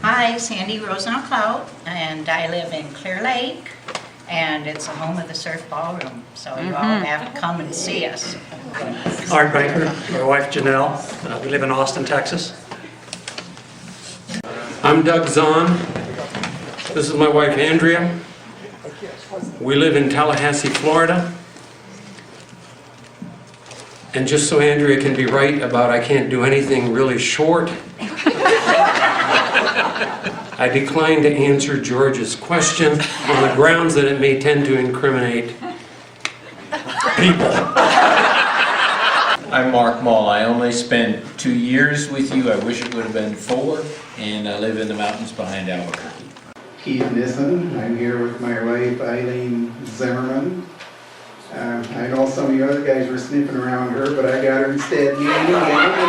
Hi, Sandy Rosenau-Clout, and I live in Clear Lake, and it's the home of the Surf Ballroom, so you all have to come and see us. Art Banker, my wife Janelle. We live in Austin, Texas. I'm Doug Zahn. This is my wife Andrea. We live in Tallahassee, Florida. And just so Andrea can be right about I can't do anything really short, I decline to answer George's question on the grounds that it may tend to incriminate people. I'm Mark Mull. I only spent 2 years with you. I wish it would have been 4, and I live in the mountains behind Albuquerque. Keith Nissen. I'm here with my wife Eileen Zimmerman. I know some of you other guys were sniffing around her, but I got her instead. We live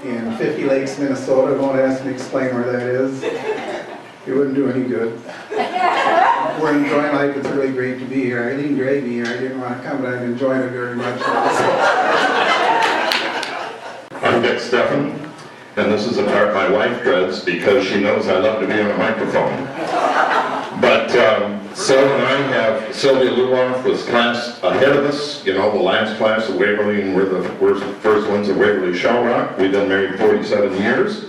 in 50 Lakes, Minnesota. Don't ask me to explain where that is. It wouldn't do any good. We're enjoying life. It's really great to be here. Eileen dragged me here. I didn't want to come, but I've enjoyed it very much. I'm Dick Steffen, and this is a part my wife dreads because she knows I love to be on a microphone. But Sylvia and I have, Sylvia Luloff was class ahead of us, you know, the last class of Waverly, and we're the first ones at Waverly Shell Rock. We've been married 47 years.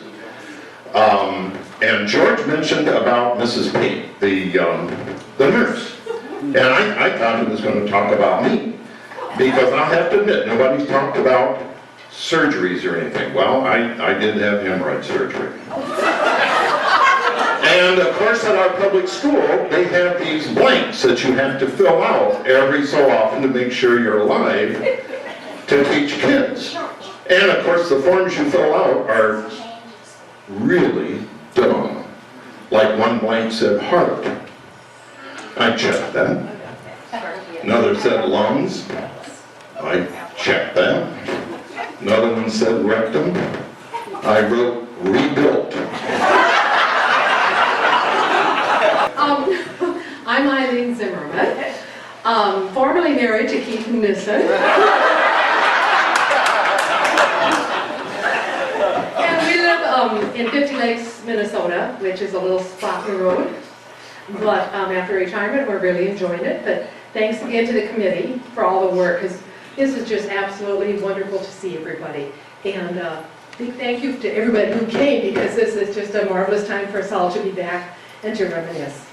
And George mentioned about Mrs. Pate, the nurse. And I thought he was going to talk about me. Because I'll have to admit, nobody's talked about surgeries or anything. Well, I did have hemorrhoid surgery. And of course at our public school, they have these blanks that you have to fill out every so often to make sure you're alive to teach kids. And of course the forms you fill out are really dumb. Like one blank said heart. I checked that. Another said lungs. I checked that. Another one said rectum. I wrote rebuilt. I'm Eileen Zimmerman, formerly married to Keith Nissen. And we live in 50 Lakes, Minnesota, which is a little spot in the road. But after retirement, we're really enjoying it. But thanks again to the committee for all the work, because this is just absolutely wonderful to see everybody. And big thank you to everybody who came, because this is just a marvelous time for us all to be back and to reminisce.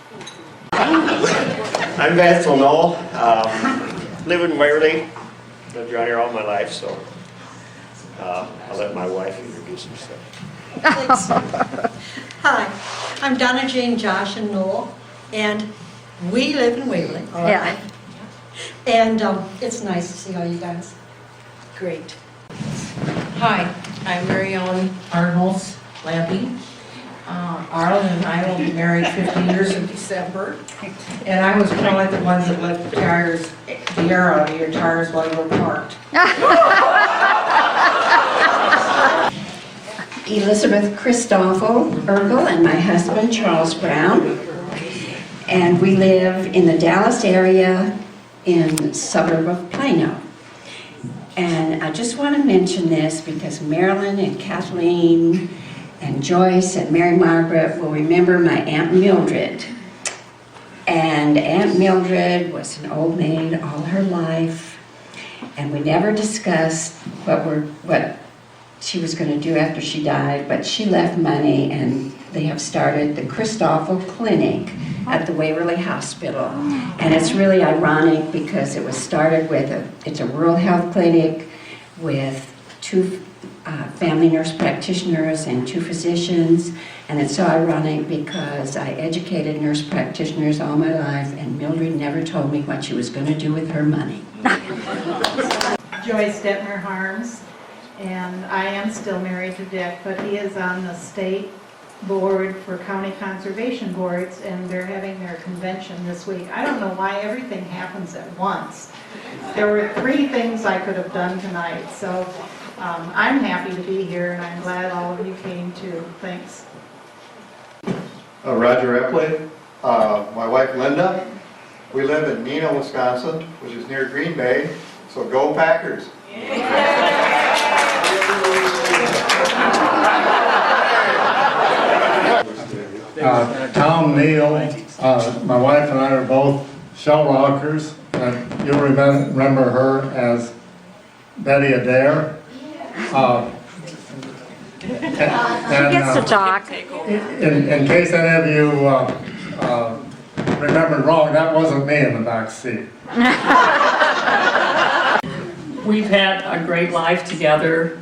I'm Vassal Knoll, live in Waverly, lived around here all my life, so I'll let my wife introduce herself. Thanks. Hi, I'm Donna Jane Josh and Knoll, and we live in Waverly. All right. Yeah. And it's nice to see all you guys. Great. Hi, I'm Mary Ellen Arnold Lampy. Arlen and I will be married 50 years in December. And I was probably the ones that let the air out of your tires while you were parked. Elizabeth Christoffel Ergel and my husband Charles Brown. And we live in the Dallas area in the suburb of Plano. And I just want to mention this because Marilyn and Kathleen and Joyce and Mary Margaret will remember my Aunt Mildred. And Aunt Mildred was an old maid all her life, and we never discussed what she was going to do after she died, but she left money, and they have started the Christoffel Clinic at the Waverly Hospital. And it's really ironic because it was started with it's a rural health clinic with 2 family nurse practitioners and 2 physicians, and it's so ironic because I educated nurse practitioners all my life, and Mildred never told me what she was going to do with her money. Joyce Detmer Harms, and I am still married to Dick, but he is on the state board for county conservation boards, and they're having their convention this week. I don't know why everything happens at once. There were 3 things I could have done tonight, so I'm happy to be here, and I'm glad all of you came too. Thanks. Roger Epley, my wife Linda. We live in Neenah, Wisconsin, which is near Green Bay, so go Packers. Tom Neal, my wife and I are both Shell Rockers. You'll remember her as Betty Adair. She gets to talk. In case any of you remembered wrong, that wasn't me in the back seat. We've had a great life together.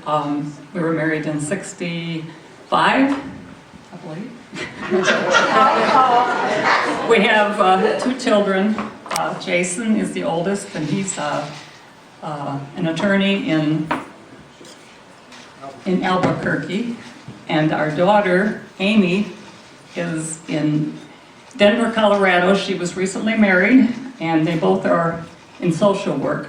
We were married in '65, I believe. We have 2 children. Jason is the oldest, and he's an attorney in Albuquerque. And our daughter, Amy, is in Denver, Colorado. She was recently married, and they both are in social work.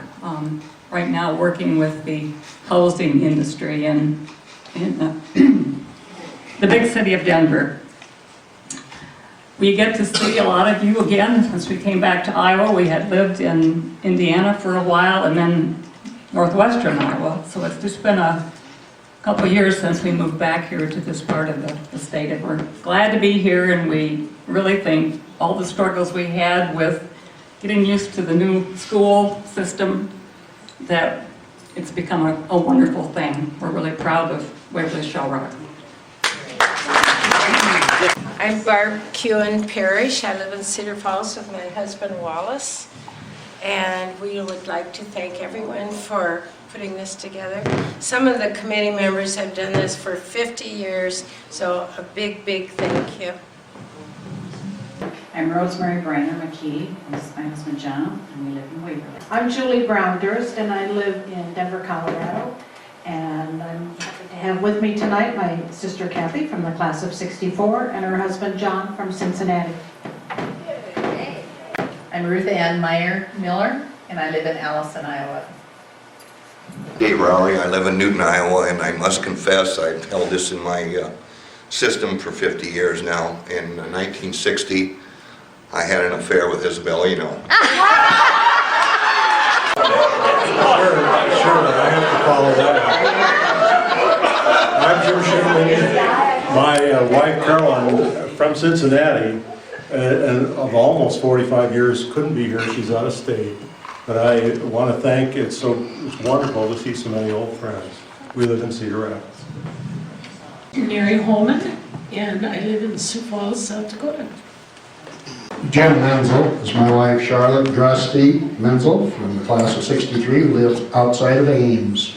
Right now working with the housing industry in the big city of Denver. We get to see a lot of you again since we came back to Iowa. We had lived in Indiana for a while and then northwestern Iowa. So it's just been a couple years since we moved back here to this part of the state. And we're glad to be here, and we really think all the struggles we had with getting used to the new school system, that it's become a wonderful thing. We're really proud of Waverly Shell Rock. I'm Barb Kewen Parrish. I live in Cedar Falls with my husband Wallace, and we would like to thank everyone for putting this together. Some of the committee members have done this for 50 years, so a big, big thank you. I'm Rosemary Briner McKee. This is my husband John, and we live in Waverly. I'm Julie Brown Durst, and I live in Denver, Colorado. And I'm happy to have with me tonight my sister Kathy from the class of '64 and her husband John from Cincinnati. I'm Ruth Ann Meyer Miller, and I live in Allison, Iowa. Dave Rowley, I live in Newton, Iowa, and I must confess I've held this in my system for 50 years now. In 1960, I had an affair with Isabel, you know. Sure, I have to follow that. I'm Joe Shipman. My wife Carolyn from Cincinnati, and of almost 45 years, couldn't be here. She's out of state. But I want to thank, it's wonderful to see so many old friends. We live in Cedar Rapids. Mary Holman, and I live in Sioux Falls, South Dakota. Jen Menzel is my wife. Charlotte Drusty Menzel from the class of '63, who lives outside of Ames.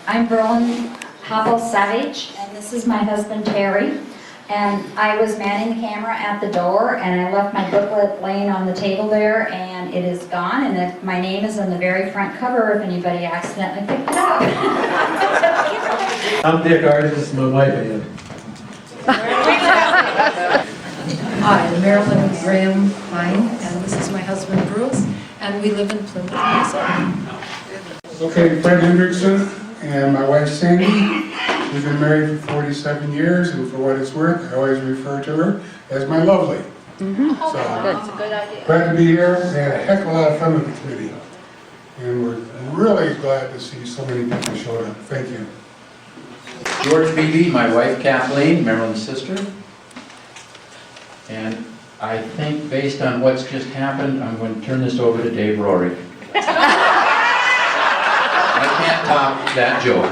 I'm Berlin Hobble Savage, and this is my husband Terry. And I was manning the camera at the door, and I left my booklet laying on the table there, and it is gone, and my name is on the very front cover if anybody accidentally picked it up. I'm Dick Artis, this is my wife Ann. Hi, I'm Marilyn Graham Pine, and this is my husband Bruce, and we live in Plymouth, Minnesota. Okay, Fred Hendrickson and my wife Sandy. We've been married for 47 years, and for what it's worth, I always refer to her as my lovely. So, That's a good idea. glad to be here. We had a heck of a lot of fun with the committee, and we're really glad to see so many people showing up. Thank you. George Beebe, my wife Kathleen, Marilyn's sister. And I think based on what's just happened, I'm going to turn this over to Dave Rory. I can't top that joke.